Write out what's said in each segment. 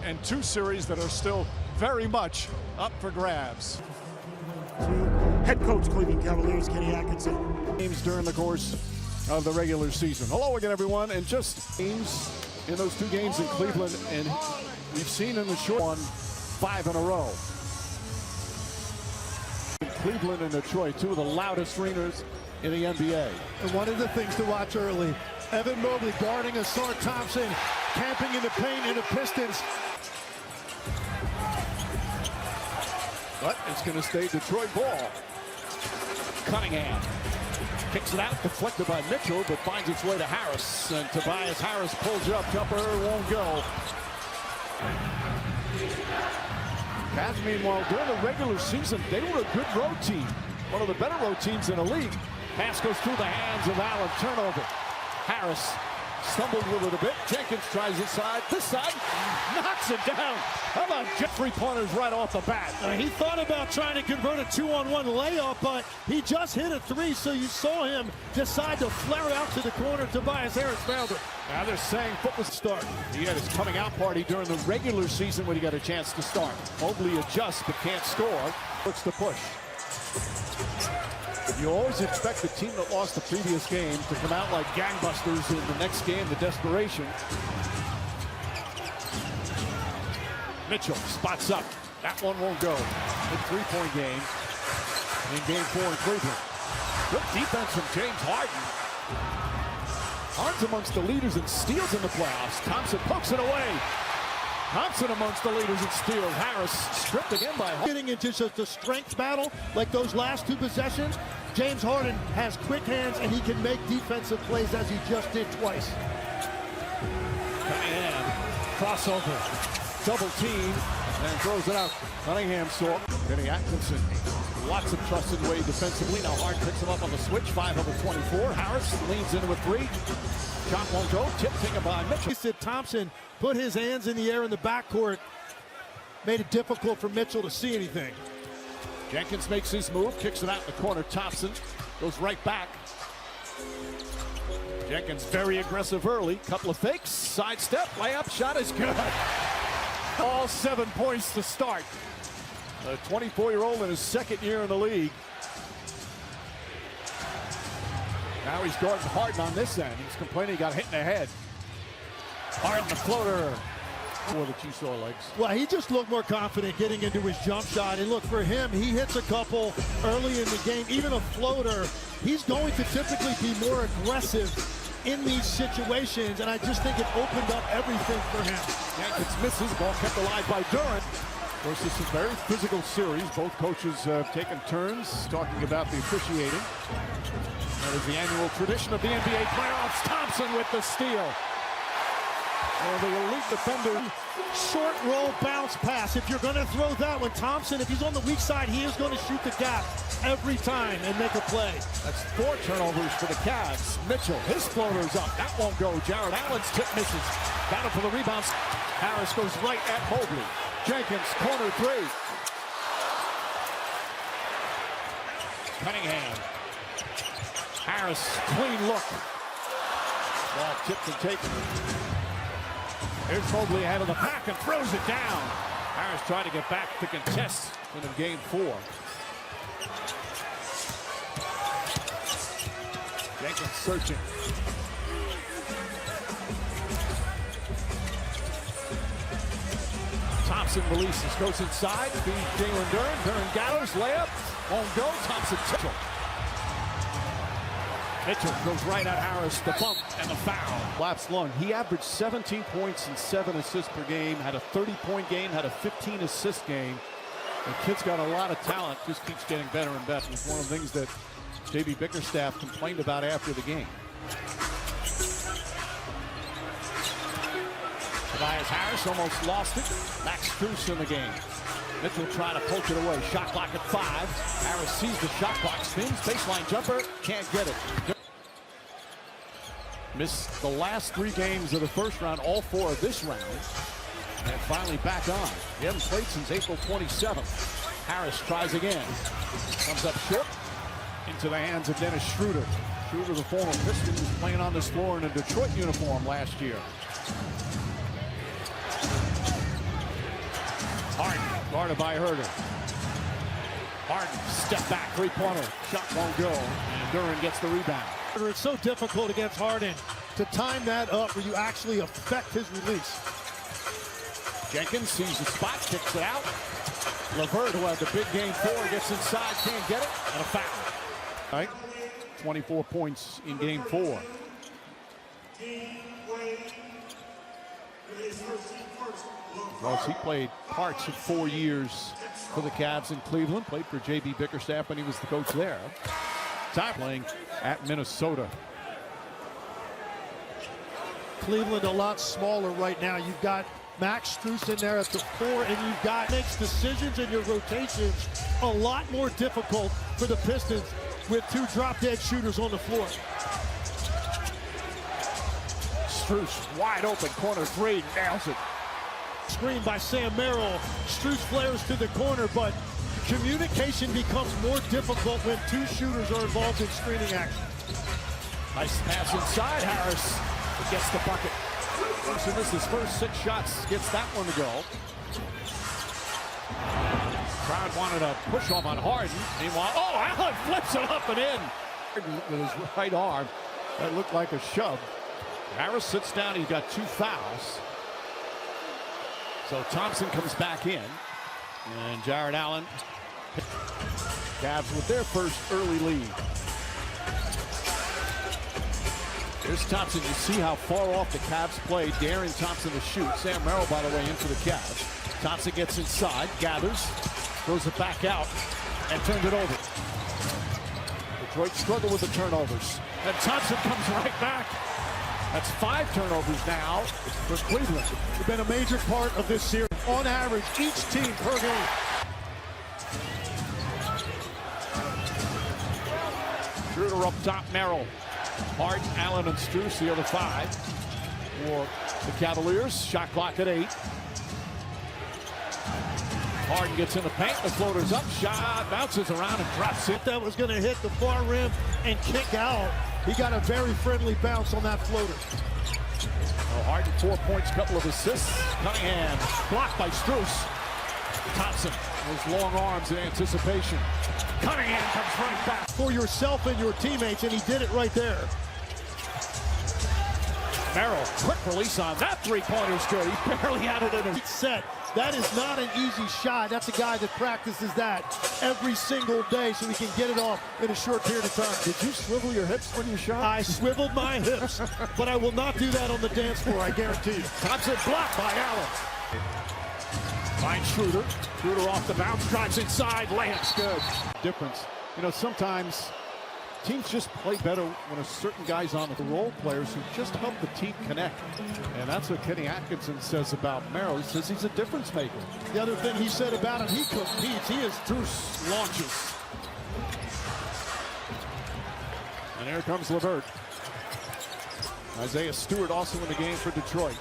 and two series that are still very much up for grabs. Head coach Cleveland Cavaliers, Kenny Atkinson. Games during the course of the regular season. Hello again, everyone, and just games in those two games in Cleveland, and we've seen in the short one 5 in a row. Cleveland and Detroit, two of the loudest arenas in the NBA. And one of the things to watch early, Evan Mobley guarding Asar Thompson, camping in the paint in the Pistons. But it's going to stay Detroit ball. Cunningham kicks it out, deflected by Mitchell, but finds its way to Harris. And Tobias Harris pulls up, jumper won't go. Cavs, meanwhile, during the regular season, they were a good road team. One of the better road teams in the league. Pass goes through the hands of Allen. Turnover. Harris stumbled with it a bit. Jenkins tries this side, knocks it down. How about Jeffrey pointers right off the bat? He thought about trying to convert a 2-on-1 layup, but he just hit a three, so you saw him decide to flare out to the corner. Tobias Harris found it. Now they're saying football start. He had his coming out party during the regular season when he got a chance to start. Mobley adjusts but can't score. Looks to push. You always expect the team that lost the previous game to come out like gangbusters in the next game, the desperation. Mitchell spots up. That one won't go. Big three-point game in game 4 in Cleveland. Good defense from James Harden. Harden's amongst the leaders in steals in the playoffs. Thompson pokes it away. Thompson amongst the leaders in steals. Harris stripped again by Harden. Getting into just a strength battle like those last two possessions, James Harden has quick hands and he can make defensive plays as he just did twice. Cunningham, crossover, double team, and throws it out. Cunningham saw Kenny Atkinson. Lots of trust in Wade defensively. Now Harden picks him up on the switch. 5 over 24. Harris leans into a three. Shot won't go. Tip taken by Mitchell. He said Thompson put his hands in the air in the backcourt. Made it difficult for Mitchell to see anything. Jenkins makes his move. Kicks it out in the corner. Thompson goes right back. Jenkins very aggressive early. Couple of fakes. Sidestep. Layup. Shot is good. All 7 points to start. A 24-year-old in his second year in the league. Now he's guarding Harden on this end. He's complaining he got hit in the head. Harden the floater. More that you saw, legs. Well, he just looked more confident getting into his jump shot. And look, for him, he hits a couple early in the game. Even a floater, he's going to typically be more aggressive in these situations. And I just think it opened up everything for him. Jenkins misses. Ball kept alive by Durant. Of course, this is a very physical series. Both coaches have taken turns talking about the officiating. That is the annual tradition of the NBA playoffs. Thompson with the steal. And the elite defender. Short roll bounce pass. If you're going to throw that one, Thompson, if he's on the weak side, he is going to shoot the gap every time and make a play. That's 4 turnovers for the Cavs. Mitchell, his floater's up. That won't go. Jared Allen's tip misses. Battle for the rebounds. Harris goes right at Mobley. Jenkins, corner three. Cunningham. Harris, clean look. Ball tipped and taken. Here's Mobley ahead of the pack and throws it down. Harris trying to get back to contest in game 4. Jenkins searching. Thompson releases, goes inside, feeds Jalen Duren. Duren gathers, layup, won't go. Thompson, Mitchell goes right at Harris, the bump and the foul. Laps long. He averaged 17 points and 7 assists per game, had a 30-point game, had a 15-assist game. The kid's got a lot of talent, just keeps getting better and better. It's one of the things that J.B. Bickerstaff complained about after the game. Tobias Harris almost lost it. Max Strus in the game. Mitchell trying to poke it away. Shot clock at 5. Harris sees the shot clock, spins, baseline jumper, can't get it. Missed the last 3 games of the first round, all 4 of this round. And finally back on. He hasn't played since April 27th. Harris tries again. Comes up short. Into the hands of Dennis Schroeder. Schroeder, the former Piston, was playing on this floor in a Detroit uniform last year. Harden, guarded by Herter. Harden, step back, three-pointer. Shot won't go, and Duran gets the rebound. It's so difficult against Harden to time that up where you actually affect his release. Jenkins sees the spot, kicks it out. LeVert, who had the big game 4, gets inside, can't get it, and a foul. All right, 24 points in game 4. Well, he played parts of 4 years for the Cavs in Cleveland, played for J.B. Bickerstaff when he was the coach there. Time playing at Minnesota. Cleveland a lot smaller right now. You've got Max Strus in there at the 4, and you've got makes decisions in your rotations a lot more difficult for the Pistons with 2 drop-dead shooters on the floor. Strus wide open, corner 3, nails it. Screen by Sam Merrill. Strus flares to the corner, but communication becomes more difficult when 2 shooters are involved in screening action. Nice pass inside. Harris gets the bucket. He missed his first 6 shots, gets that one to go. Crowd wanted a push off on Harden. Meanwhile, Allen flips it up and in with his right arm. That looked like a shove. Harris sits down. He's got 2 fouls. So Thompson comes back in. And Jared Allen. Cavs with their first early lead. Here's Thompson. You see how far off the Cavs play. Darren Thompson to shoot. Sam Merrill, by the way, in for the Cavs. Thompson gets inside, gathers, throws it back out, and turns it over. Detroit struggle with the turnovers. And Thompson comes right back. That's 5 turnovers now for Cleveland. It's been a major part of this series. On average, each team per game. Schroeder up top, Merrill. Harden, Allen, and Strus, the other 5 for the Cavaliers. Shot clock at 8. Harden gets in the paint. The floater's up. Shot bounces around and drops it. That was going to hit the far rim and kick out. He got a very friendly bounce on that floater. Well, Harden, 4 points, couple of assists. Cunningham blocked by Strus. Thompson, those long arms in anticipation. Cunningham comes right back. For yourself and your teammates, and he did it right there. Merrill, quick release on that three-pointer's good. He barely had it in a set. That is not an easy shot. That's a guy that practices that every single day so he can get it off in a short period of time. Did you swivel your hips when you shot? I swiveled my hips, but I will not do that on the dance floor, I guarantee you. Thompson blocked by Allen. Finds Schroeder. Schroeder off the bounce, drives inside, layup's good. Difference. You know, sometimes teams just play better when a certain guy's on the role players who just help the team connect. And that's what Kenny Atkinson says about Merrill. He says he's a difference maker. The other thing he said about him, he competes. He is Strus launches. And here comes LeVert. Isaiah Stewart also in the game for Detroit.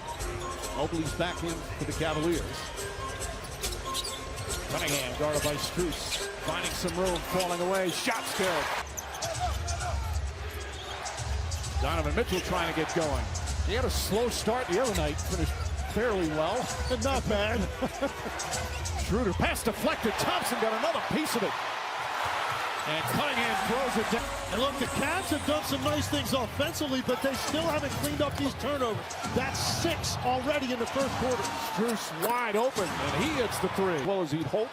Mobley's back in for the Cavaliers. Cunningham guarded by Strus. Finding some room, falling away. Shot's good. Donovan Mitchell trying to get going. He had a slow start the other night, finished fairly well, but not bad. Schroeder pass deflected. Thompson got another piece of it. And Cunningham throws it down. And look, the Cavs have done some nice things offensively, but they still haven't cleaned up these turnovers. That's 6 already in the first quarter. Strus wide open, and he hits the 3. As well as Holt,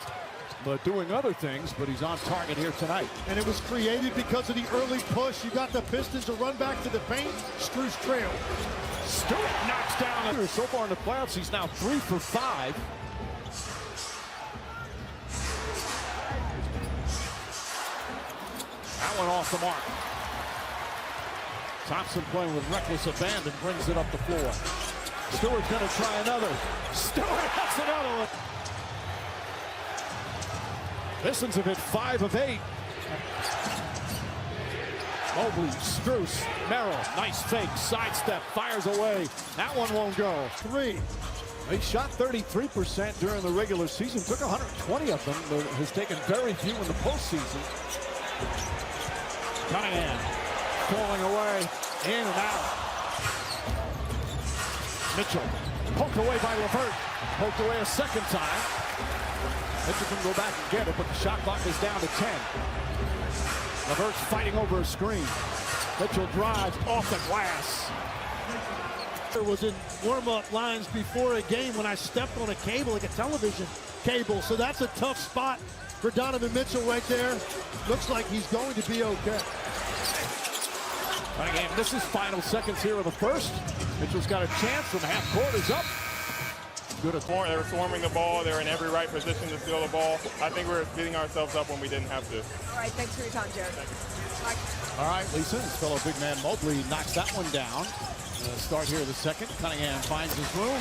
but doing other things, but he's on target here tonight. And it was created because of the early push. You got the Pistons to run back to the paint. Strus trailed. Stewart knocks down. So far in the playoffs, he's now 3 for 5. That one off the mark. Thompson playing with reckless abandon, brings it up the floor. Stewart's going to try another. Stewart has another one. Pistons have hit 5 of 8. Mobley, Strus, Merrill, nice fake, sidestep, fires away. That one won't go. 3. He shot 33% during the regular season, took 120 of them, but has taken very few in the postseason. Cunningham falling away, in and out. Mitchell poked away by LeVert, poked away a second time. Mitchell can go back and get it, but the shot clock is down to 10. LeVert's fighting over a screen. Mitchell drives off the glass. There was in warm-up lines before a game when I stepped on a cable, like a television cable. So that's a tough spot for Donovan Mitchell right there. Looks like he's going to be okay. Again, this is final seconds here of the first. Mitchell's got a chance from half court. Is up. Good at They were swarming the ball. They were in every right position to steal the ball. I think we were beating ourselves up when we didn't have to. All right, thanks for your time, Jared. All right, Lisa, his fellow big man Mobley knocks that one down. Start here the second. Cunningham finds his room.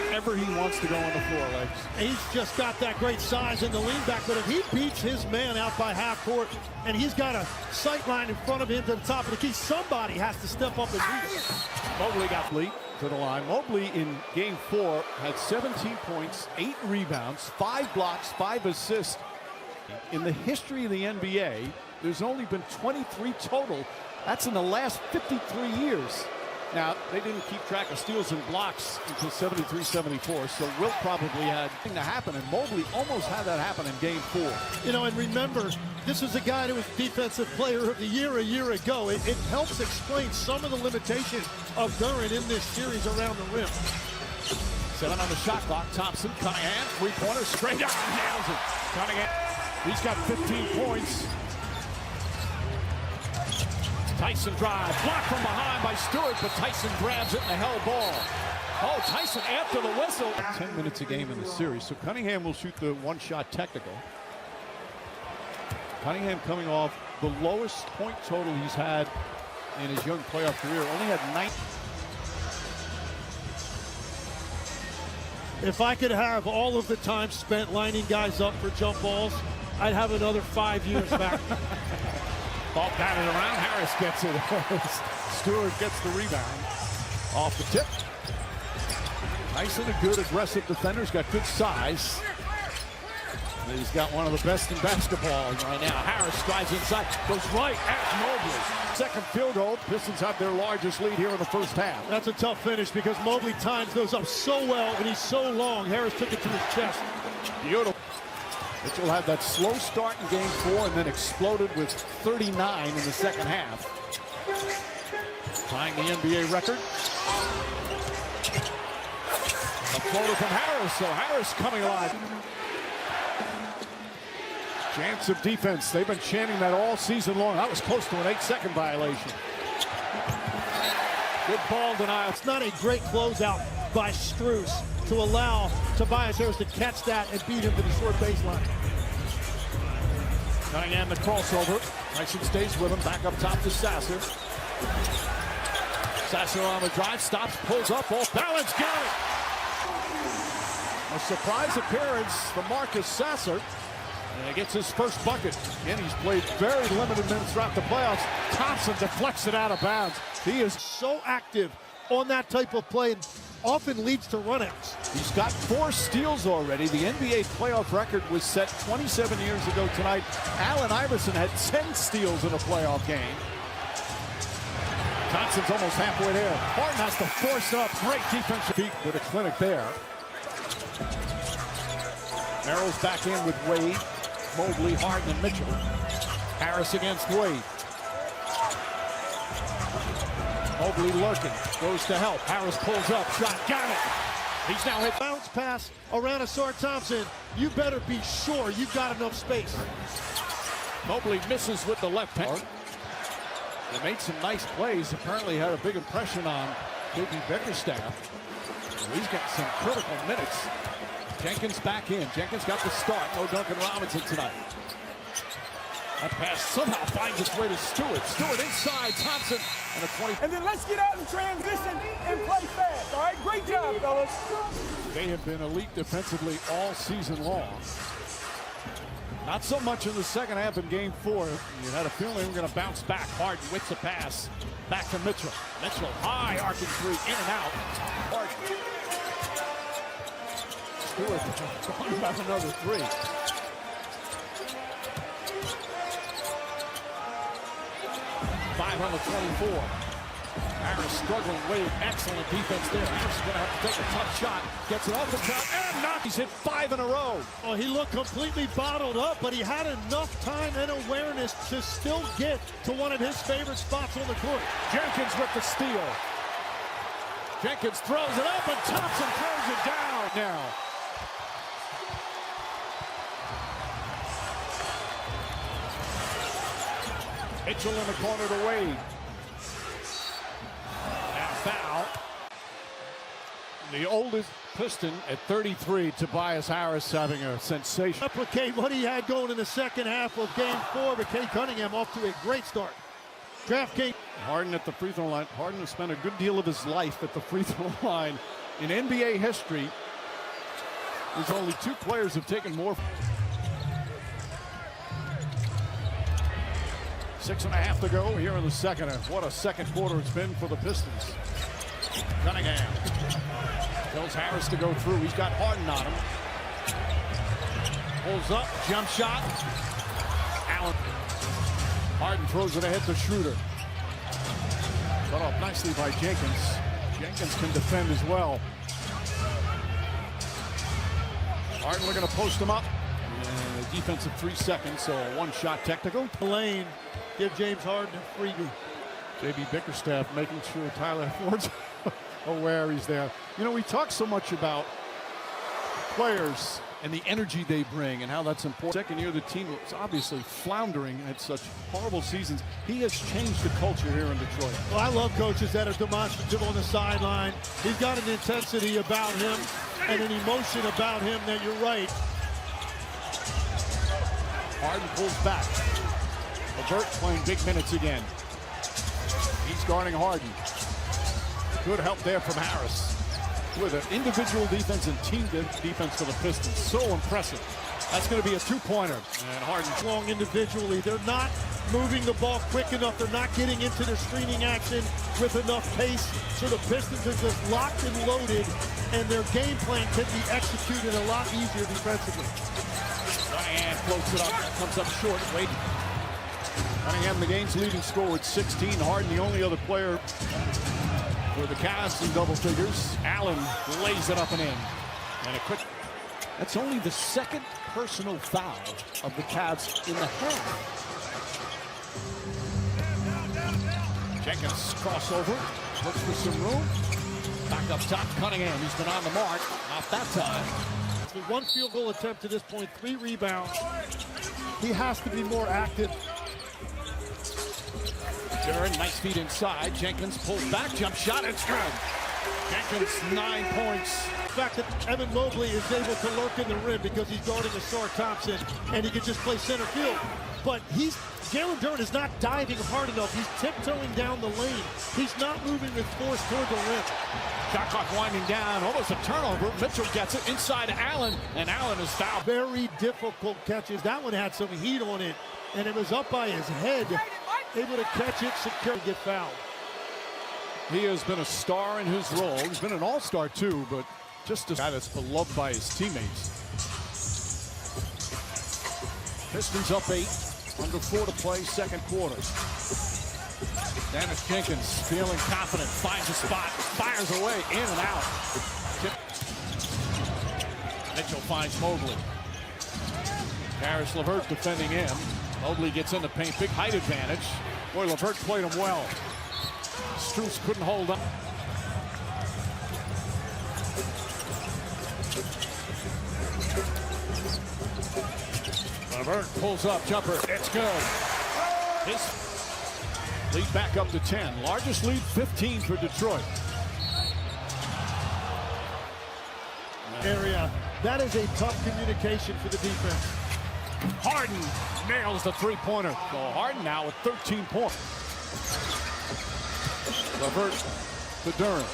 Wherever he wants to go on the floor, Legs. He's just got that great size in the lean back, but if he beats his man out by half court and he's got a sight line in front of him to the top of the key, somebody has to step up and beat it. Mobley got lead to the line. Mobley in game 4 had 17 points, 8 rebounds, 5 blocks, 5 assists. In the history of the NBA, there's only been 23 total. That's in the last 53 years. Now, they didn't keep track of steals and blocks until 73-74, so Wilt probably had thing to happen, and Mobley almost had that happen in game 4. You know, and remember, this was a guy that was Defensive Player of the Year a year ago. It helps explain some of the limitations of Durant in this series around the rim. 7 on the shot clock. Thompson, Cunningham, three-pointer, straight up, nails it. Cunningham, he's got 15 points. Tyson drives, blocked from behind by Stewart, but Tyson grabs it in the hell ball. Oh, Tyson after the whistle. 10 minutes a game in the series, so Cunningham will shoot the one-shot technical. Cunningham coming off the lowest point total he's had in his young playoff career. Only had 9. If I could have all of the time spent lining guys up for jump balls, I'd have another 5 years back. Ball batted around. Harris gets it. Stewart gets the rebound. Off the tip. Tyson, a good aggressive defender. He's got good size. And he's got one of the best in basketball right now. Harris drives inside. Goes right at Mobley. Second field goal. Pistons have their largest lead here in the first half. That's a tough finish because Mobley times those up so well and he's so long. Harris took it to his chest. Beautiful. Mitchell had that slow start in game 4 and then exploded with 39 in the second half. Tying the NBA record. A floater from Harris, so Harris coming alive. Chance of defense. They've been chanting that all season long. That was close to an 8-second violation. Good ball denial. It's not a great closeout by Strus to allow Tobias Harris to catch that and beat him to the short baseline. Cunningham the crossover. Tyson stays with him. Back up top to Sasser. Sasser on the drive. Stops. Pulls up. Off balance. Got it. A surprise appearance from Marcus Sasser. And he gets his first bucket. Again, he's played very limited minutes throughout the playoffs. Thompson deflects it out of bounds. He is so active on that type of play and often leads to runouts. He's got 4 steals already. The NBA playoff record was set 27 years ago tonight. Allen Iverson had 10 steals in a playoff game. Thompson's almost halfway there. Martin has to force up. Great defensive feet with a clinic there. Merrill's back in with Wade, Mobley, Harden, and Mitchell. Harris against Wade. Mobley lurking, goes to help. Harris pulls up, shot, got it. He's now hit. Bounce pass around Asar Thompson. You better be sure you've got enough space. Mobley misses with the left hand. They made some nice plays. Apparently had a big impression on J.B. Bickerstaff. He's got some critical minutes. Jenkins back in. Jenkins got the start. No Duncan Robinson tonight. That pass somehow finds its way to Stewart. Stewart inside. Thompson and a 20. And then let's get out in transition and play fast. All right, great job, fellas. They have been elite defensively all season long. Not so much in the second half in game 4. You had a feeling we were going to bounce back. Harden whips a pass. Back to Mitchell. Mitchell high, arcing three, in and out. Harden. Stewart going about another 3. Five on the 24. Harris struggling. Wade, excellent defense there. Harris is going to have to take a tough shot. Gets it off the top and knocks. He's hit 5 in a row. Oh, he looked completely bottled up, but he had enough time and awareness to still get to one of his favorite spots on the court. Jenkins with the steal. Jenkins throws it up and Thompson throws it down now. Mitchell in the corner to Wade. And foul. The oldest Piston at 33, Tobias Harris having a sensation. Replicate what he had going in the second half of Game 4, but Cade Cunningham off to a great start. DraftKings. Harden at the free throw line. Harden has spent a good deal of his life at the free throw line. In NBA history, there's only 2 players who have taken more. 6.5 to go here in the second. What a second quarter it's been for the Pistons. Cunningham tells Harris to go through. He's got Harden on him. Pulls up, jump shot. Allen. Harden throws it ahead to Schroeder. Cut off nicely by Jenkins. Jenkins can defend as well. Harden looking to post him up. And a defensive 3 seconds, so a 1-shot technical. Lane, give James Harden a freebie. J.B. Bickerstaff making sure Tyler Ford's aware he's there. You know, we talk so much about players and the energy they bring and how that's important. Second year, the team was obviously floundering at such horrible seasons. He has changed the culture here in Detroit. Well, I love coaches that are demonstrative on the sideline. He's got an intensity about him and an emotion about him that you're right. Harden pulls back. LeVert playing big minutes again. He's guarding Harden. Good help there from Harris. With an individual defense and team defense for the Pistons. So impressive. That's going to be a 2-pointer. And Harden Long individually. They're not moving the ball quick enough. They're not getting into their screening action with enough pace. So the Pistons are just locked and loaded, and their game plan can be executed a lot easier defensively. Cunningham floats it up. Comes up short. Wade. Cunningham, the game's leading scorer at 16. Harden, the only other player for the Cavs in double figures. Allen lays it up and in. And a quick. That's only the 2nd personal foul of the Cavs in the half. Jenkins crossover. Looks for some room. Back up top. Cunningham. He's been on the mark. Not that time. With 1 field goal attempt to this point, 3 rebounds. He has to be more active. Duren, nice feet inside. Jenkins pulls back, jump shot, it's good. Jenkins, 9 points. The fact that Evan Mobley is able to lurk in the rim because he's guarding Asar Thompson and he can just play center field. But Jalen Duren is not diving hard enough. He's tiptoeing down the lane. He's not moving with force toward the rim. Shot clock winding down, almost a turnover. Mitchell gets it inside Allen, and Allen is fouled. Very difficult catches. That one had some heat on it, and it was up by his head. Able to catch it, secure, get fouled. He has been a star in his role. He's been an all-star too, but just a guy that's beloved by his teammates. Pistons up 8, under 4 to play, second quarter. Dennis Jenkins feeling confident, finds a spot, fires away, in and out. Mitchell finds Mobley. Harris LeVert defending him. Mobley gets in the paint, big height advantage. Boy, LeVert played him well. Strus couldn't hold up. LeVert pulls up, jumper, it's good. His lead back up to 10. Largest lead, 15 for Detroit. Area. That is a tough communication for the defense. Harden nails the 3-pointer. So Harden now with 13 points. LeVert to Duren.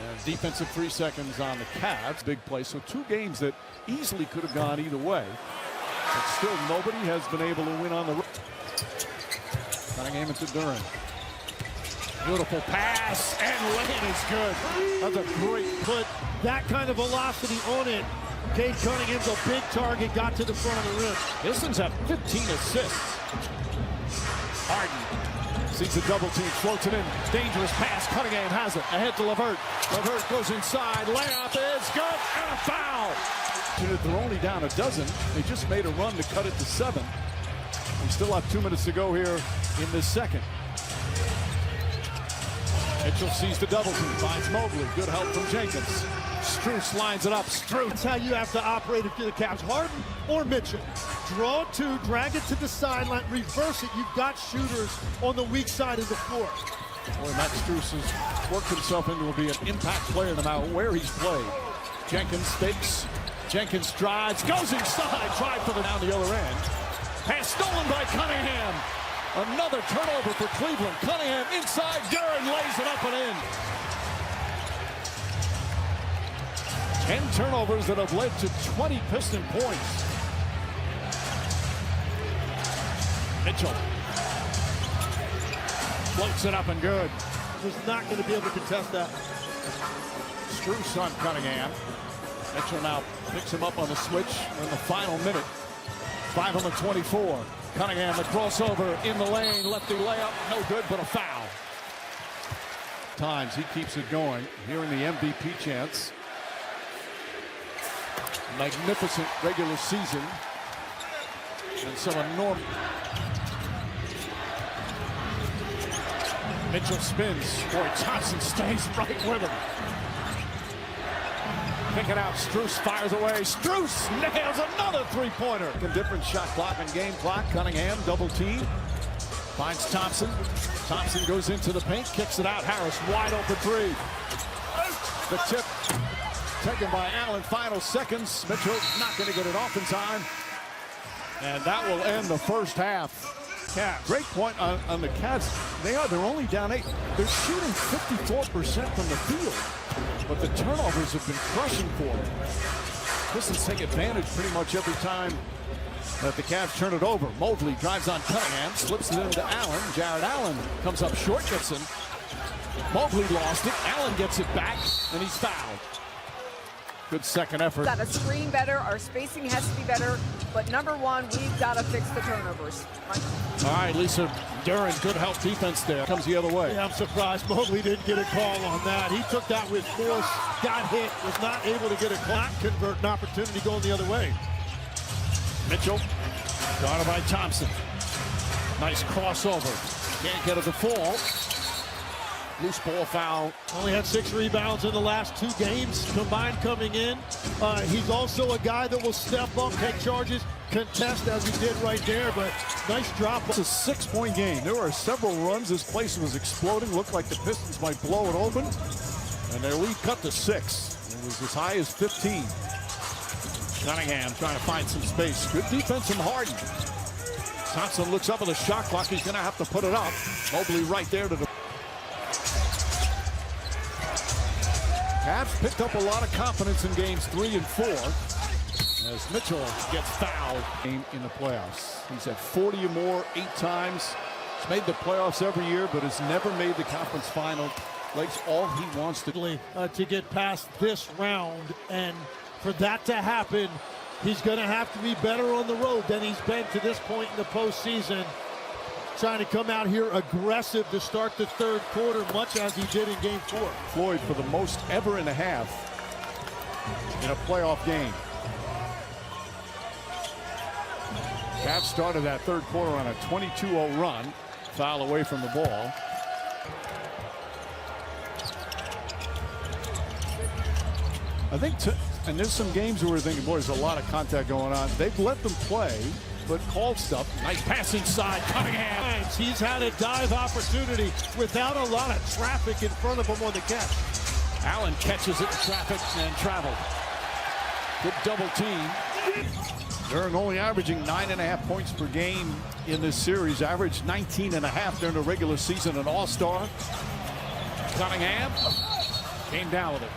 And defensive 3 seconds on the Cavs. Big play. So 2 games that easily could have gone either way. But still nobody has been able to win on the road. Cunningham into Duren. Beautiful pass, and lane is good. That's a great put. That kind of velocity on it. Cade Cunningham's a big target, got to the front of the rim. Pistons have 15 assists. Harden Sees the double team, floats it in. Dangerous pass. Cunningham has it. Ahead to LeVert. LeVert goes inside. Layup is good. And a foul. They're only down a dozen. They just made a run to cut it to 7. We still have 2 minutes to go here in this second. Mitchell sees the double team. Finds Mobley. Good help from Jenkins. Strus lines it up. Strus. That's how you have to operate if you're the Cavs. Harden or Mitchell. Draw 2, drag it to the sideline, reverse it. You've got shooters on the weak side of the floor. Boy, Matt Strus has worked himself into be an impact player no matter where he's played. Jenkins fakes. Jenkins drives. Goes inside. Drive for the down the other end. Pass stolen by Cunningham. Another turnover for Cleveland. Cunningham inside. Duren lays it up and in. 10 turnovers that have led to 20 Piston points. Mitchell floats it up and good. Was not going to be able to contest that. Strus on Cunningham. Mitchell now picks him up on the switch in the final minute. 5 on the 24. Cunningham, the crossover in the lane. Lefty layup, no good, but a foul. Times he keeps it going here in the MVP chance. Magnificent regular season. And some enormous. Mitchell spins. Boy, Thompson stays right with him. Pick it out. Strus fires away. Strus nails another three-pointer. A different shot clock and game clock. Cunningham double team. Finds Thompson. Thompson goes into the paint. Kicks it out. Harris wide open 3. The tip taken by Allen. Final seconds. Mitchell not going to get it off in time. And that will end the first half. Cavs. Great point on the Cavs. They're only down 8. They're shooting 54% from the field, but the turnovers have been crushing for them. Pistons take advantage pretty much every time that the Cavs turn it over. Mobley drives on Cunningham, slips it into Allen. Jared Allen comes up short, gets him. Mobley lost it. Allen gets it back, and he's fouled. Good second effort. Got to screen better. Our spacing has to be better. But number one, we've got to fix the turnovers. All right, Lisa Duren, good help defense there. Comes the other way. Yeah, I'm surprised Mobley didn't get a call on that. He took that with force, got hit, was not able to get a call. Not convert an opportunity going the other way. Mitchell, guarded by Thompson. Nice crossover. Can't get it to fall. Loose ball foul. Only had 6 rebounds in the last 2 games combined coming in. He's also a guy that will step up, take charges, contest as he did right there, but nice drop. It's a 6-point game. There were several runs. This place was exploding. Looked like the Pistons might blow it open. And their lead cut to 6. It was as high as 15. Cunningham trying to find some space. Good defense from Harden. Thompson looks up at the shot clock. He's going to have to put it up. Mobley right there to the... Cavs picked up a lot of confidence in games 3 and 4 as Mitchell gets fouled in the playoffs. He's had 40 or more 8 times. He's made the playoffs every year, but has never made the conference final. Likes all he wants to get past this round, and for that to happen, he's going to have to be better on the road than he's been to this point in the postseason. Trying to come out here aggressive to start the 3rd quarter, much as he did in game 4. Floyd for the most ever and a half in a playoff game. Cavs started that 3rd quarter on a 22-0 run. Foul away from the ball. I think, and there's some games where we're thinking, boy, there's a lot of contact going on. They've let them play, but called stuff. Nice pass inside. Cunningham. He's had a dive opportunity without a lot of traffic in front of him on the catch. Allen catches it in traffic and traveled. Good double team. Duren only averaging 9.5 points per game in this series. Averaged 19.5 during the regular season. An all-star. Cunningham came down with it.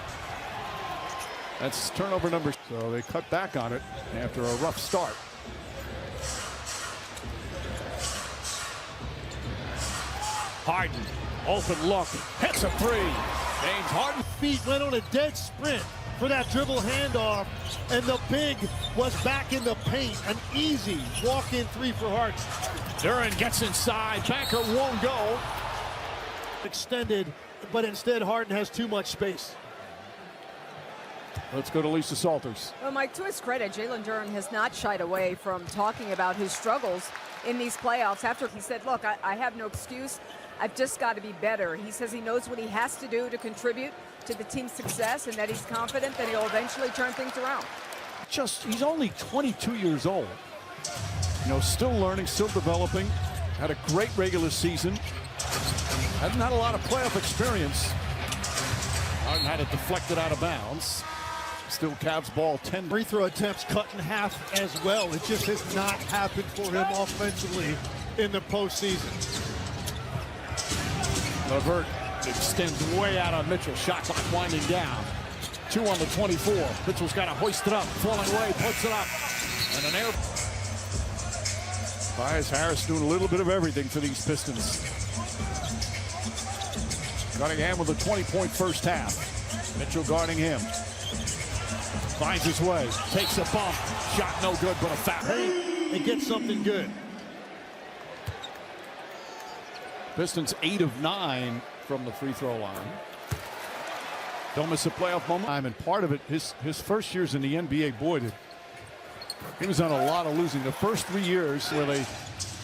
That's turnover number. So they cut back on it after a rough start. Harden, open look, hits a 3. James Harden. Feet went on a dead sprint for that dribble handoff, and the big was back in the paint. An easy walk-in 3 for Harden. Duran gets inside. Banker won't go. Extended, but instead Harden has too much space. Let's go to Lisa Salters. Well, Mike, to his credit, Jalen Duran has not shied away from talking about his struggles in these playoffs. After he said, look, I have no excuse. I've just got to be better. He says he knows what he has to do to contribute to the team's success and that he's confident that he'll eventually turn things around. He's only 22 years old. You know, still learning, still developing. Had a great regular season. Hasn't had a lot of playoff experience. Harden had it deflected out of bounds. Still Cavs ball 10. Free throw attempts cut in half as well. It just has not happened for him offensively in the postseason. LeVert extends way out on Mitchell. Shot clock winding down. 2 on the 24. Mitchell's got to hoist it up. Falling away, puts it up. And an air. Tobias Harris doing a little bit of everything for these Pistons. Cunningham with a 20-point first half. Mitchell guarding him. Finds his way. Takes a bump. Shot no good, but a foul. And get something good. Pistons 8 of 9 from the free throw line. Don't miss a playoff moment. And part of it, his first years in the NBA, boy, he was on a lot of losing. The first 3 years where they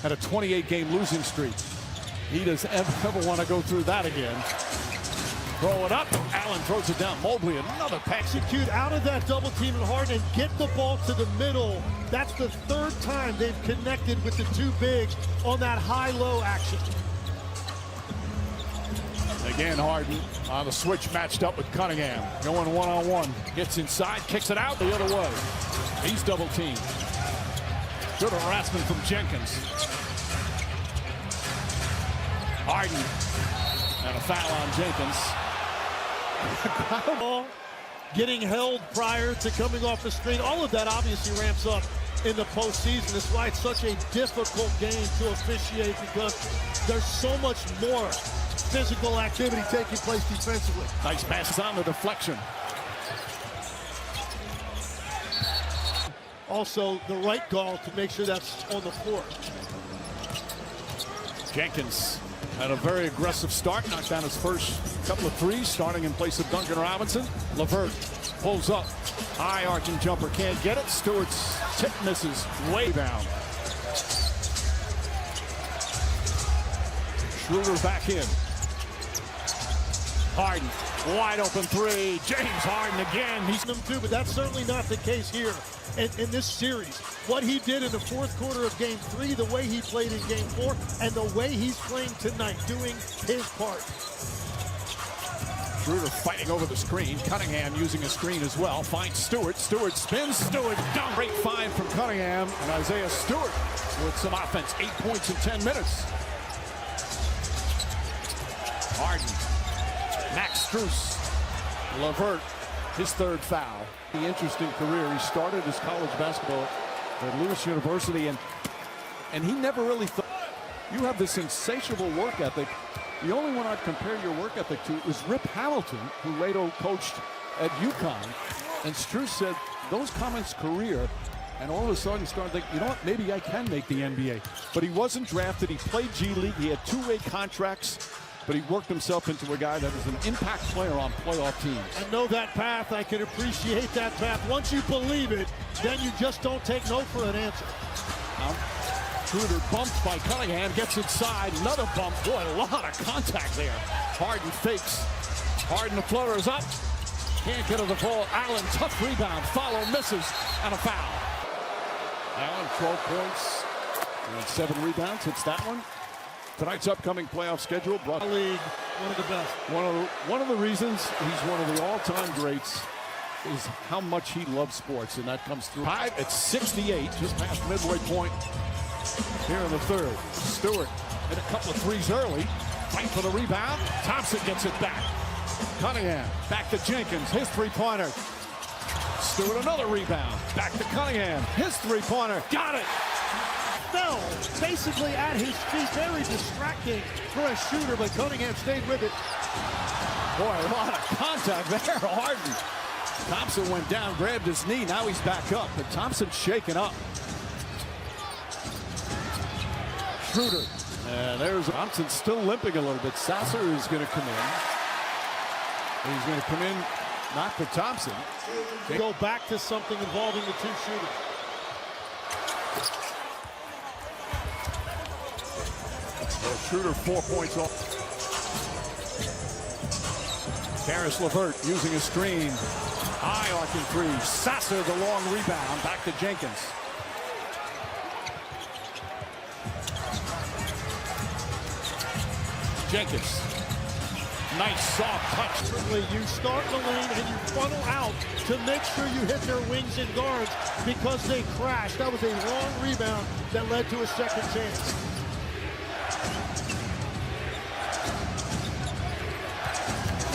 had a 28-game losing streak. He doesn't ever want to go through that again. Throw it up. Allen throws it down. Mobley, another pass. Execute out of that double team and Harden and get the ball to the middle. That's the third time they've connected with the two bigs on that high-low action. Again, Harden on the switch, matched up with Cunningham. Going one-on-one. Gets inside, kicks it out the other way. He's double teamed. Good harassment from Jenkins. Harden. And a foul on Jenkins. Ball getting held prior to coming off the screen. All of that obviously ramps up in the postseason. That's why it's such a difficult game to officiate, because there's so much more physical activity taking place defensively. Nice passes on the deflection. Also, the right call to make sure that's on the floor. Jenkins had a very aggressive start, knocked down his first couple of threes, starting in place of Duncan Robinson. LeVert pulls up, high arching jumper, can't get it. Stewart's tip misses, way down. Schroeder back in. Harden, wide open three. James Harden again. He's Them too, but that's certainly not the case here in this series. What he did in the fourth quarter of Game 3, the way he played in Game 4, and the way he's playing tonight, doing his part. Schroeder fighting over the screen. Cunningham using a screen as well. Finds Stewart. Stewart spins. Stewart down. Great find from Cunningham. And Isaiah Stewart with some offense. 8 points in 10 minutes. Harden. Max Strus. LeVert. His third foul. The interesting career. He started his college basketball at Lewis University, and he never really thought. You have this insatiable work ethic. The only one I'd compare your work ethic to is Rip Hamilton, who later coached at UConn. And Strus said those comments career, and all of a sudden started thinking, you know what, maybe I can make the NBA. But he wasn't drafted. He played G League. He had two-way contracts. But he worked himself into a guy that is an impact player on playoff teams. I know that path. I can appreciate that path. Once you believe it, then you just don't take no for an answer. Schroeder bumped by Cunningham, gets inside, another bump. Boy, a lot of contact there. Harden fakes. Harden, the floater is up. Can't get to the ball. Allen, tough rebound. Follow, misses, and a foul. Allen, 12 points and 7 rebounds. Hits that one. Tonight's upcoming playoff schedule brought League, one of the best. One of the reasons he's one of the all-time greats is how much he loves sports, and that comes through. Tied at 68, just past midway point here in the third. Stewart hit a couple of threes early. Fight for the rebound. Thompson gets it back. Cunningham back to Jenkins. His three-pointer. Stewart another rebound. Back to Cunningham. His three-pointer. Got it. Fell basically at his feet. Very distracting for a shooter, but Cunningham stayed with it. Boy, a lot of contact there. Harden. Thompson went down, grabbed his knee. Now he's back up, but Thompson's shaken up. Schroeder. And there's Thompson still limping a little bit. Sasser is going to come in. He's going to come in, not for Thompson. They go back to something involving the two shooters. Well, Schroeder 4 points off. Karis LeVert using a screen. High arcing three. Sasser the long rebound. Back to Jenkins. Jenkins. Nice soft touch. Certainly, you start the lane and you funnel out to make sure you hit their wings and guards because they crashed. That was a long rebound that led to a second chance.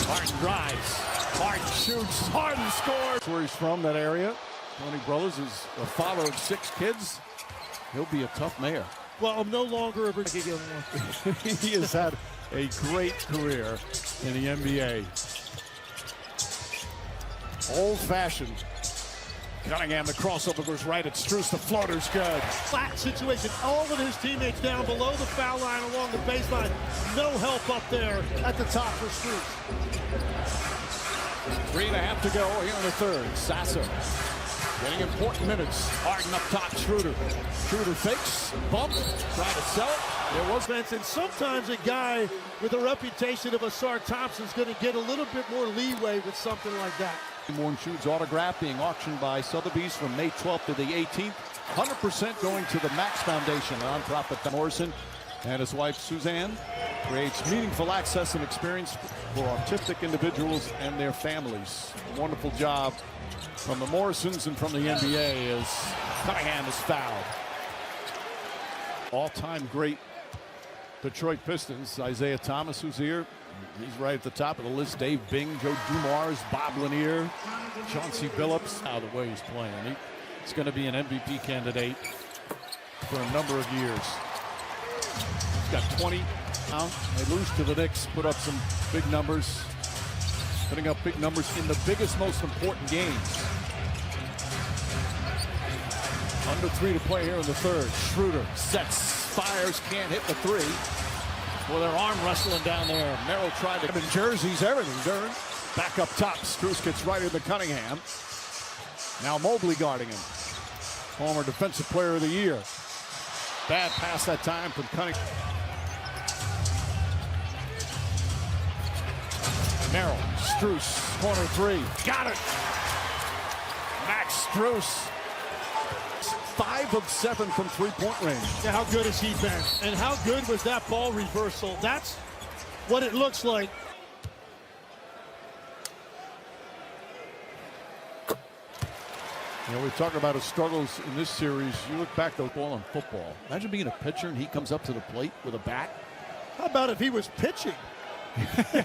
Harden drives. Harden shoots. Harden scores. Where he's from, that area. Tony Brothers is a father of 6 kids. He'll be a tough mayor. Well, I'm no longer a He has had a great career in the NBA. Old-fashioned. Cunningham, the crossover goes right at Strus. The floater's good. Flat situation. All of his teammates down below the foul line along the baseline. No help up there at the top for Strus. 3.5 to go here in the third. Sasser getting important minutes. Harden up top. Schroeder. Schroeder fakes. Bump. Trying to sell it. There was Vince, and sometimes a guy with a reputation of Asar Thompson's going to get a little bit more leeway with something like that. Warren Shoes autograph being auctioned by Sotheby's from May 12th to the 18th. 100% going to the Max Foundation, a nonprofit. Morrison and his wife Suzanne creates meaningful access and experience for autistic individuals and their families. Wonderful job from the Morrisons and from the NBA as Cunningham is fouled. All-time great Detroit Pistons, Isaiah Thomas, who's here. He's right at the top of the list. Dave Bing, Joe Dumars, Bob Lanier, Chauncey Billups. How the way he's playing. He's going to be an MVP candidate for a number of years. He's got 20 now. They lose to the Knicks, put up some big numbers. Putting up big numbers in the biggest, most important games. Under 3 to play here in the third. Schroeder sets, fires, can't hit the 3. Well, they're arm wrestling down there. Merrill tried to. In jerseys, everything. Durn. Back up top. Strus gets right into Cunningham. Now Mobley guarding him. Former Defensive Player of the Year. Bad pass that time from Cunningham. Merrill. Strus. Corner 3. Got it. Max Strus. 5 of 7 from three-point range. Yeah, how good has he been? And how good was that ball reversal? That's what it looks like. You know, we talk about his struggles in this series. You look back to ball in football. Imagine being a pitcher and he comes up to the plate with a bat. How about if he was pitching?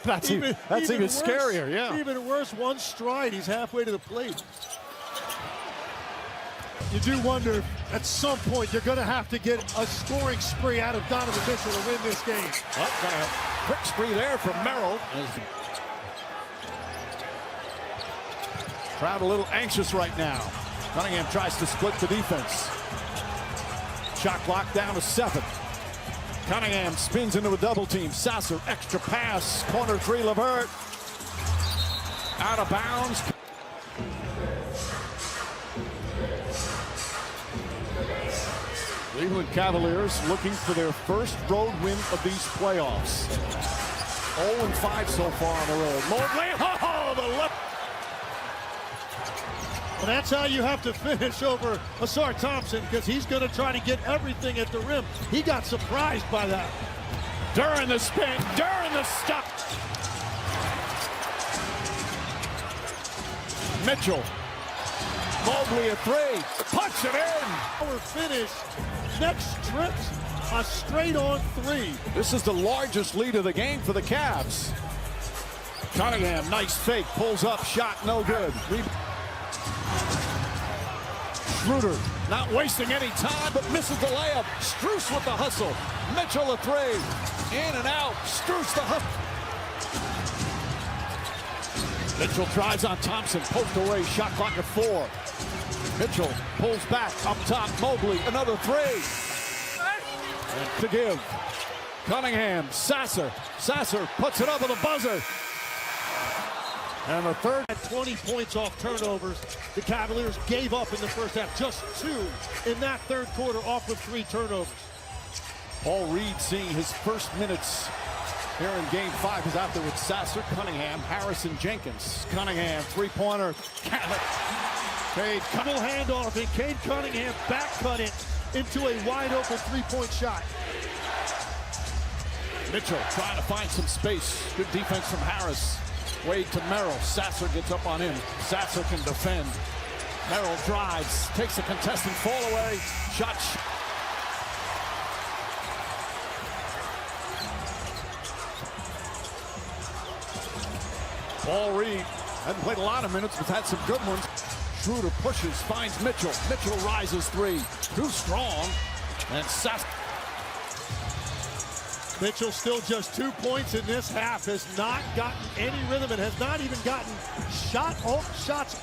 That's even worse, scarier, yeah. Even worse, one stride, he's halfway to the plate. You do wonder if at some point you're going to have to get a scoring spree out of Donovan Mitchell to win this game. Oh, got a quick spree there from Merrill. Crowd a little anxious right now. Cunningham tries to split the defense. Shot clock down to 7. Cunningham spins into a double team. Sasser, extra pass. Corner 3, LeVert. Out of bounds. Cleveland Cavaliers looking for their first road win of these playoffs. 0-5 so far on the road. Mobley, oh, the left. And that's how you have to finish over Asar Thompson, because he's going to try to get everything at the rim. He got surprised by that. During the spin, during the stop. Mitchell. Mobley a 3. Punch it in. Our finish. Next trip, a straight-on 3. This is the largest lead of the game for the Cavs. Cunningham, nice fake, pulls up, shot, no good. Schroeder, not wasting any time, but misses the layup. Strus with the hustle. Mitchell a 3. In and out. Strus the hustle. Mitchell tries on Thompson, poked away, shot clock at 4. Mitchell pulls back, up top, Mobley, another 3. And to give. Cunningham, Sasser puts it up with a buzzer. And the third. At 20 points off turnovers, the Cavaliers gave up in the first half. Just 2 in that third quarter off of 3 turnovers. Paul Reed seeing his first minutes here in Game 5 is out there with Sasser, Cunningham, Harrison, Jenkins. Cunningham, three-pointer. Cade, double handoff, and Cade Cunningham back-cut it into a wide-open three-point shot. Mitchell trying to find some space. Good defense from Harris. Wade to Merrill. Sasser gets up on him. Sasser can defend. Merrill drives, takes a contested fall away. Shot. Paul Reed hasn't played a lot of minutes, but had some good ones. Schroeder pushes, finds Mitchell. Mitchell rises 3. Too strong. And Sasser. Mitchell still just 2 points in this half, has not gotten any rhythm and has not even gotten shots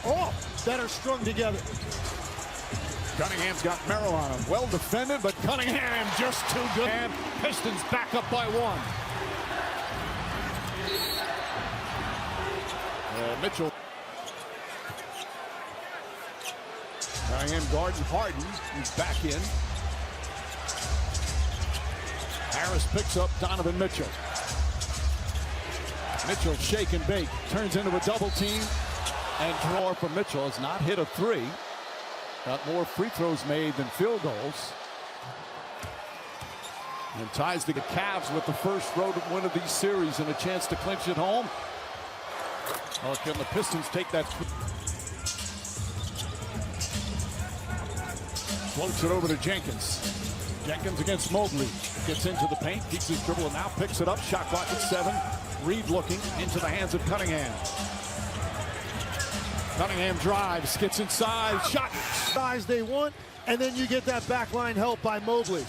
off that are strung together. Cunningham's got Merrill on him. Well defended, but Cunningham just too good. And Pistons back up by 1. Mitchell. Cunningham guarding Harden. He's back in. Harris picks up Donovan Mitchell. Mitchell shake and bake. Turns into a double team. And draw from Mitchell has not hit a 3. Got more free throws made than field goals. And ties the Cavs with the first road win of these series and a chance to clinch it home. Oh, can the Pistons take that? Floats it over to Jenkins. Jenkins against Mobley. Gets into the paint, keeps his dribble, and now picks it up. Shot clock at 7. Reed looking into the hands of Cunningham. Cunningham drives, gets inside, shot. Size they want, and then you get that backline help by Mobley.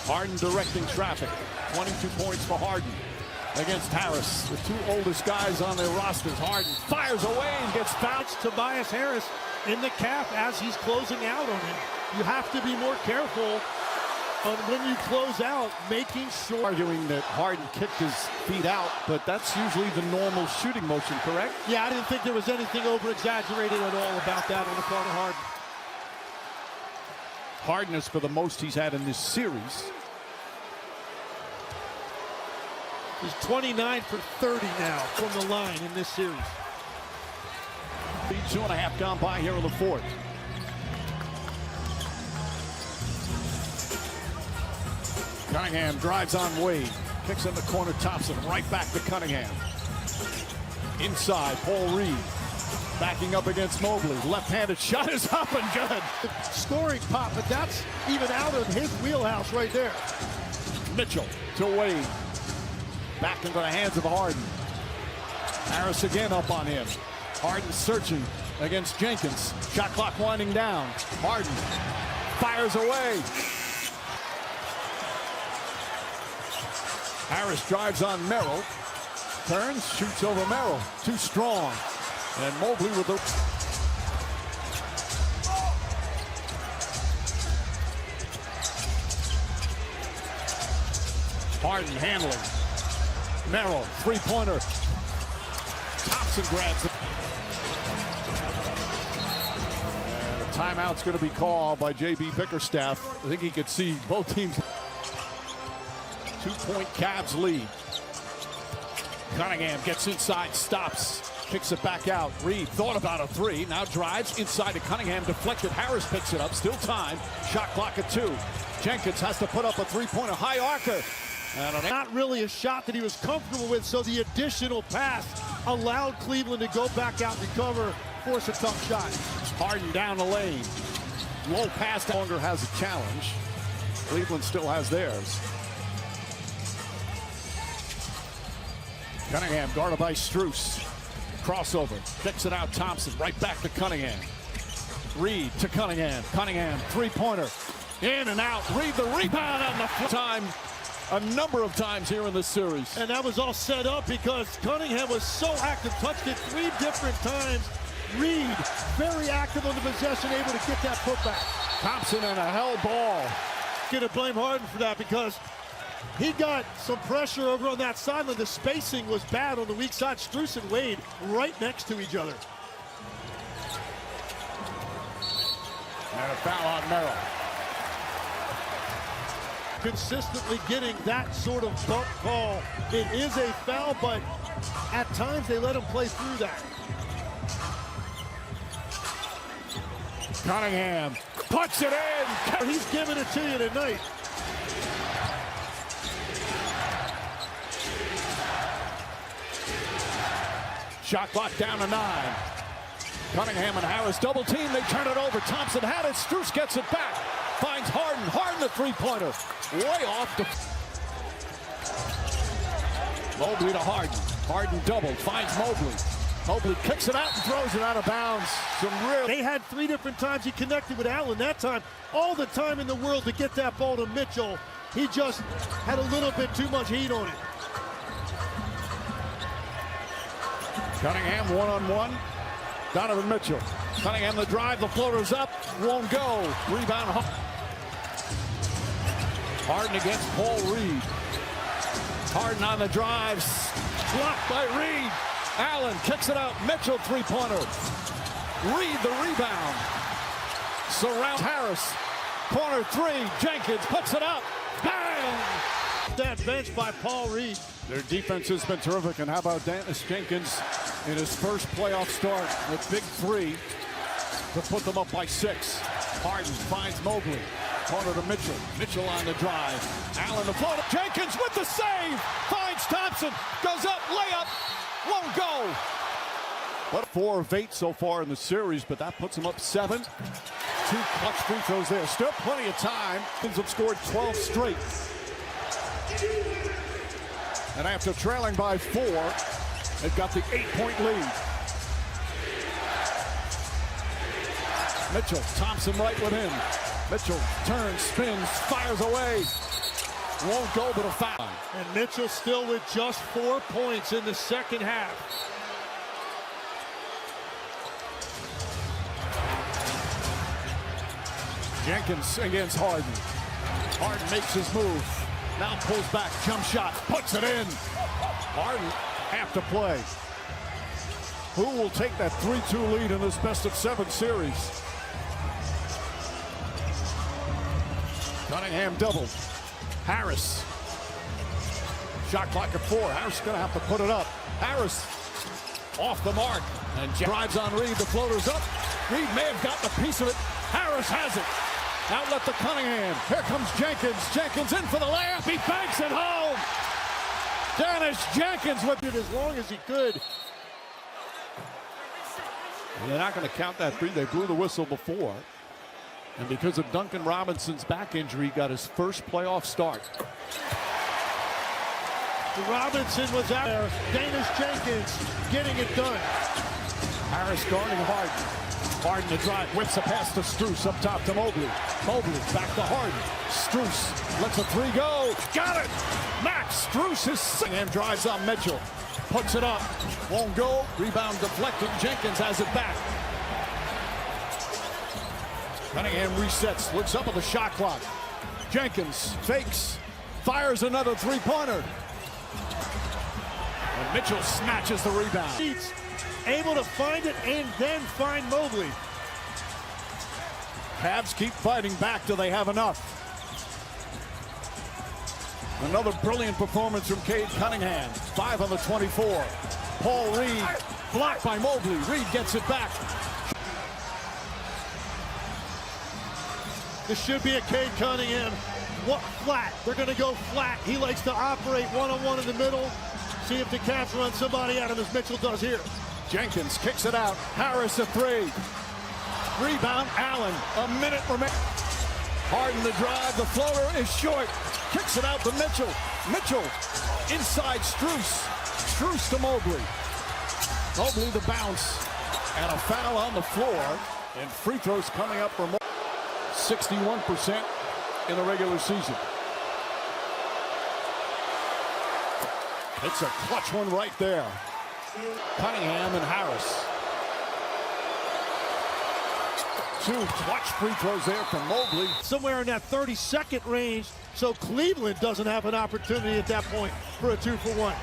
Harden directing traffic. 22 points for Harden against Harris. The 2 oldest guys on their rosters. Harden fires away and gets fouled. Tobias Harris in the calf as he's closing out on him. You have to be more careful on when you close out, making sure. Arguing that Harden kicked his feet out, but that's usually the normal shooting motion, correct? Yeah, I didn't think there was anything over-exaggerated at all about that on the part of Harden. Harden is for the most he's had in this series. He's 29 for 30 now from the line in this series. 2.5 gone by here in the 4th. Cunningham drives on Wade. Kicks in the corner, Thompson. Right back to Cunningham. Inside, Paul Reed. Backing up against Mobley. Left-handed shot is up and good. Scoring pop, but that's even out of his wheelhouse right there. Mitchell to Wade. Back into the hands of Harden. Harris again up on him. Harden searching against Jenkins. Shot clock winding down. Harden fires away. Harris drives on Merrill. Turns, shoots over Merrill. Too strong. And Mobley with the... Harden handling. Merrill, three-pointer. Thompson grabs it. And a timeout's going to be called by J.B. Bickerstaff. I think he could see both teams. 2-point Cavs lead. Cunningham gets inside, stops, kicks it back out. Reed thought about a 3, now drives inside to Cunningham, deflected. Harris picks it up, still time. Shot clock at 2. Jenkins has to put up a 3-pointer. High archer. Not really a shot that he was comfortable with, so the additional pass allowed Cleveland to go back out and recover, force a tough shot. Harden down the lane. Low pass, longer has a challenge. Cleveland still has theirs. Cunningham guarded by Strus. Crossover, kicks it out, Thompson, right back to Cunningham. Reed to Cunningham. Cunningham, three-pointer. In and out. Reed the rebound on the time. A number of times here in this series. And that was all set up because Cunningham was so active, touched it 3 different times. Reed, very active on the possession, able to get that putback. Thompson and a hell ball. Gonna blame Harden for that because he got some pressure over on that sideline. The spacing was bad on the weak side. Strus and Wade right next to each other. And a foul on Merrill. Consistently getting that sort of bump call. It is a foul, but at times they let him play through that. Cunningham puts it in. He's giving it to you tonight. Shot clock down to 9. Cunningham and Harris double team. They turn it over. Thompson had it. Strus gets it back. Finds Harden. Harden the three-pointer. Way off the... Mobley to Harden. Harden doubled. Finds Mobley. Mobley kicks it out and throws it out of bounds. They had 3 different times he connected with Allen. That time, all the time in the world to get that ball to Mitchell. He just had a little bit too much heat on it. Cunningham one-on-one. Donovan Mitchell. Cunningham the drive. The floater's up. Won't go. Rebound. Harden against Paul Reed. Harden on the drive. Blocked by Reed. Allen kicks it out. Mitchell three-pointer. Reed the rebound. Surrounds Harris. Corner 3. Jenkins puts it up. Bang! That bench by Paul Reed. Their defense has been terrific. And how about Dennis Jenkins in his first playoff start with big 3 to put them up by 6. Harden finds Mobley. Corner to Mitchell. Mitchell on the drive. Allen the floater. Jenkins with the save. Finds Thompson. Goes up. Layup. Won't go. But 4 of 8 so far in the series, but that puts them up 7. 2 clutch free throws there. Still plenty of time. Pistons have scored 12 straight. And after trailing by 4, they've got the 8-point lead. Mitchell, Thompson right with him. Mitchell turns, spins, fires away. Won't go, but a foul. And Mitchell still with just 4 points in the second half. Jenkins against Harden. Harden makes his move. Now pulls back, jump shot, puts it in. Harden have to play. Who will take that 3-2 lead in this best-of-7 series? Cunningham doubled. Harris. Shot clock at 4. Harris is going to have to put it up. Harris off the mark and drives on Reed. The floater's up. Reed may have gotten a piece of it. Harris has it. Outlet to Cunningham. Here comes Jenkins. Jenkins in for the layup. He banks it home. Dennis Jenkins with it as long as he could. They're not going to count that 3. They blew the whistle before. And because of Duncan Robinson's back injury, he got his first playoff start. Robinson was out there. Dennis Jenkins getting it done. Harris guarding Harden. Harden the drive, whips a pass to Strus up top to Mobley. Mobley back to Harden. Strus lets a 3 go. Got it! Max Strus is singing and drives on Mitchell. Puts it up. Won't go. Rebound deflected. Jenkins has it back. Cunningham resets. Looks up at the shot clock. Jenkins fakes. Fires another 3-pointer. And Mitchell snatches the rebound. He's able to find it and then find Mobley. Cavs keep fighting back till they have enough. Another brilliant performance from Cade Cunningham. 5 on the 24. Paul Reed blocked by Mobley. Reed gets it back. This should be a Cade Cunningham. What flat? They're going to go flat. He likes to operate one-on-one in the middle. See if the Cavs run somebody at him as Mitchell does here. Jenkins kicks it out. Harris a 3. Rebound Allen. A minute remaining. Harden the drive. The floater is short. Kicks it out to Mitchell. Mitchell inside Strus. Strus to Mobley. Mobley the bounce. And a foul on the floor. And free throws coming up for 61% in the regular season. It's a clutch one right there. Cunningham and Harris. 2 clutch free throws there from Mobley. Somewhere in that 30-second range, so Cleveland doesn't have an opportunity at that point for a 2-for-1.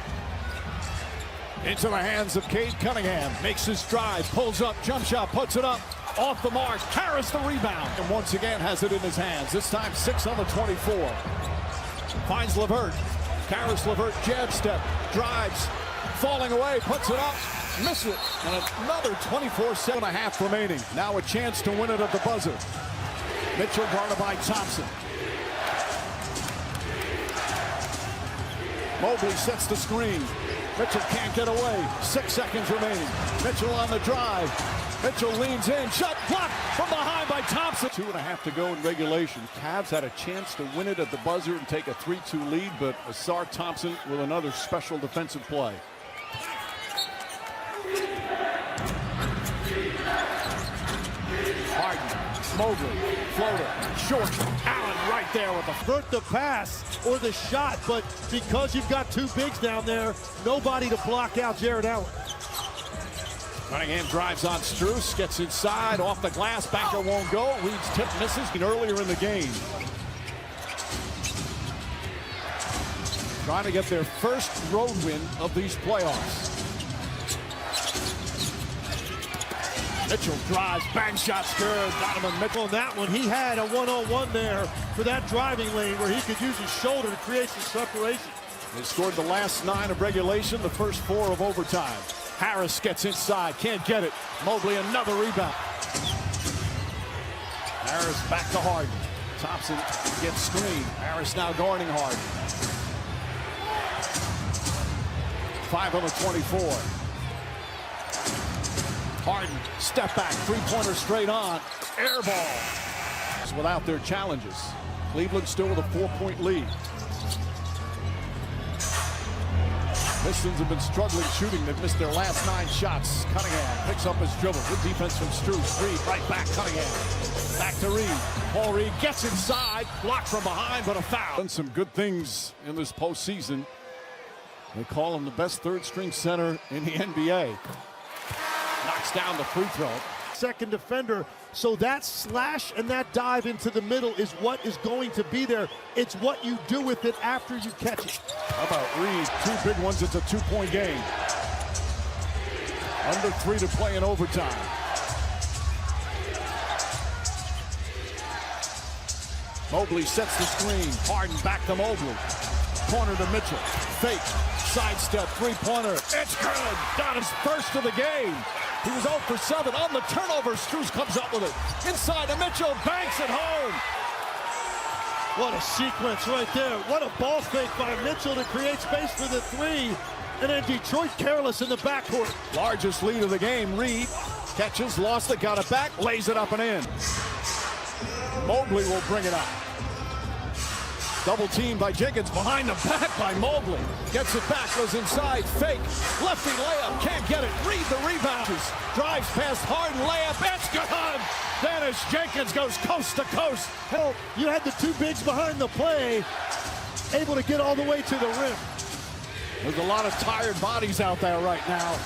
Into the hands of Cade Cunningham. Makes his drive, pulls up, jump shot, puts it up. Off the mark, Harris the rebound. And once again has it in his hands. This time 6 on the 24. Finds LeVert. Harris LeVert jab step, drives, falling away, puts it up, misses it. And another 24.5 remaining. Now a chance to win it at the buzzer. Mitchell guarded by Thompson. Mobley sets the screen. Mitchell can't get away. 6 seconds remaining. Mitchell on the drive. Mitchell leans in. Shot blocked from behind by Thompson. 2.5 to go in regulation. Cavs had a chance to win it at the buzzer and take a 3-2 lead, but Asar Thompson with another special defensive play. Harden, Mobley, floater, short. Allen right there with The pass or the shot, but because you've got 2 bigs down there, nobody to block out Jared Allen. Cunningham drives on Strus, gets inside, off the glass, backer won't go. Reed's tip misses earlier in the game. Trying to get their first road win of these playoffs. Mitchell drives, bang shot's good. Donovan Mitchell On that one, he had a one-on-one there for that driving lane where he could use his shoulder to create some separation. They scored the last 9 of regulation, the first 4 of overtime. Harris gets inside, can't get it. Mobley another rebound. Harris back to Harden. Thompson gets screened. Harris now guarding Harden. 5 on the 24. Harden, step back, 3-pointer straight on. Air ball. Without their challenges. Cleveland still with a 4-point lead. Pistons have been struggling shooting. They've missed their last 9 shots. Cunningham picks up his dribble. Good defense from Strus. Reed right back. Cunningham. Back to Reed. Paul Reed gets inside. Blocked from behind, but a foul. Done some good things in this postseason. They call him the best third-string center in the NBA. Knocks down the free throw. Second defender, so that slash and that dive into the middle is what is going to be there. It's what you do with it after you catch it. How about Reed? 2 big ones. It's a 2-point game. Under 3 to play in overtime. Mobley sets the screen. Harden back to Mobley. Corner to Mitchell. Fake. Sidestep. 3-pointer. It's good. Got his first of the game. He was 0 for 7 on the turnover. Strus comes up with it. Inside to Mitchell. Banks it home. What a sequence right there. What a ball fake by Mitchell to create space for the 3. And then Detroit careless in the backcourt. Largest lead of the game. Reed catches, lost it, got it back, lays it up and in. Mobley will bring it up. Double team by Jenkins, behind the back by Mobley. Gets it back, goes inside, fake. Lefty layup, can't get it. Reed the rebound. Drives past Harden, layup, it's good. Dennis Jenkins goes coast to coast. Hell, you had the 2 bigs behind the play, able to get all the way to the rim. There's a lot of tired bodies out there right now.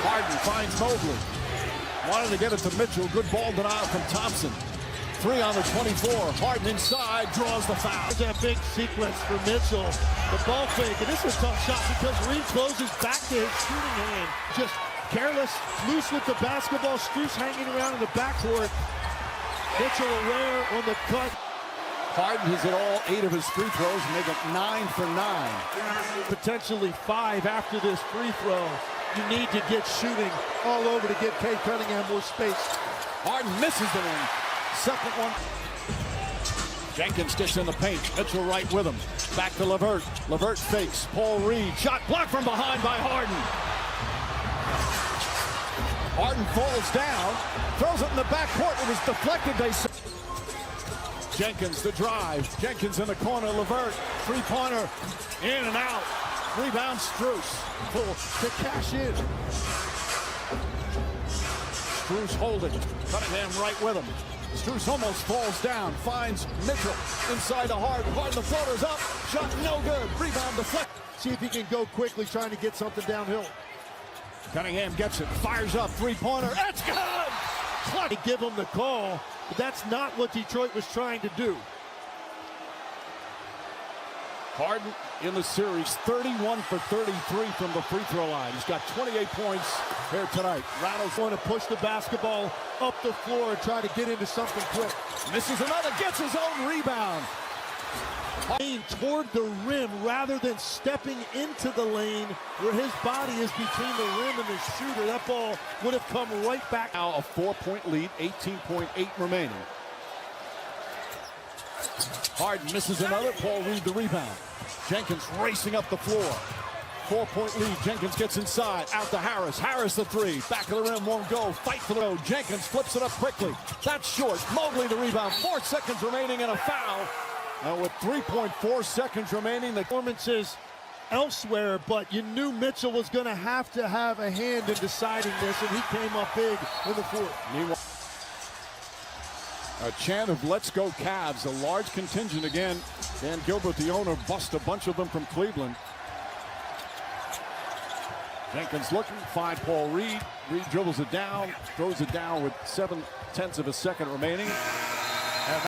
Harden finds Mobley. Wanted to get it to Mitchell. Good ball denial from Thompson. 3 on the 24. Harden inside, draws the foul. There's that big sequence for Mitchell. The ball fake, and this is a tough shot because Reed closes back to his shooting hand. Just careless, loose with the basketball. Strus hanging around in the backcourt. Mitchell aware on the cut. Harden has hit all 8 of his free throws, make it 9 for 9. Potentially 5 after this free throw. You need to get shooting all over to get Cade Cunningham more space. Harden misses the one. Second one. Jenkins gets in the paint. Mitchell right with him. Back to LeVert. LeVert fakes. Paul Reed. Shot blocked from behind by Harden. Harden falls down. Throws it in the backcourt. It was deflected, they say. Jenkins the drive. Jenkins in the corner. LeVert. 3-pointer. In and out. Rebound Strus. Full to cash in. Strus holding. Cunningham right with him. Strus almost falls down, finds Mitchell inside to Harden. Harden, the floater's up, shot no good, rebound deflect. See if he can go quickly trying to get something downhill. Cunningham gets it, fires up, 3-pointer, it's good! clutch. They give him the call, but that's not what Detroit was trying to do. Harden in the series, 31 for 33 from the free throw line. He's got 28 points here tonight. Rattles going to push the basketball up the floor and try to get into something quick. Misses another, gets his own rebound. Lane toward the rim rather than stepping into the lane where his body is between the rim and the shooter. That ball would have come right back. Now a 4-point lead, 18.8 remaining. Harden misses another. Paul Reed the rebound. Jenkins racing up the floor. 4-point lead. Jenkins gets inside. Out to Harris. Harris the three. Back of the rim won't go. Fight for the road. Jenkins flips it up quickly. That's short. Mobley the rebound. 4 seconds remaining and a foul. And with 3.4 seconds remaining, the performances elsewhere, but you knew Mitchell was going to have a hand in deciding this, and he came up big in the fourth. Meanwhile, a chant of "Let's go Cavs," a large contingent again. Dan Gilbert, the owner, bust a bunch of them from Cleveland. Jenkins looking, find Paul Reed. Reed dribbles it down, throws it down with 0.7 of a second remaining.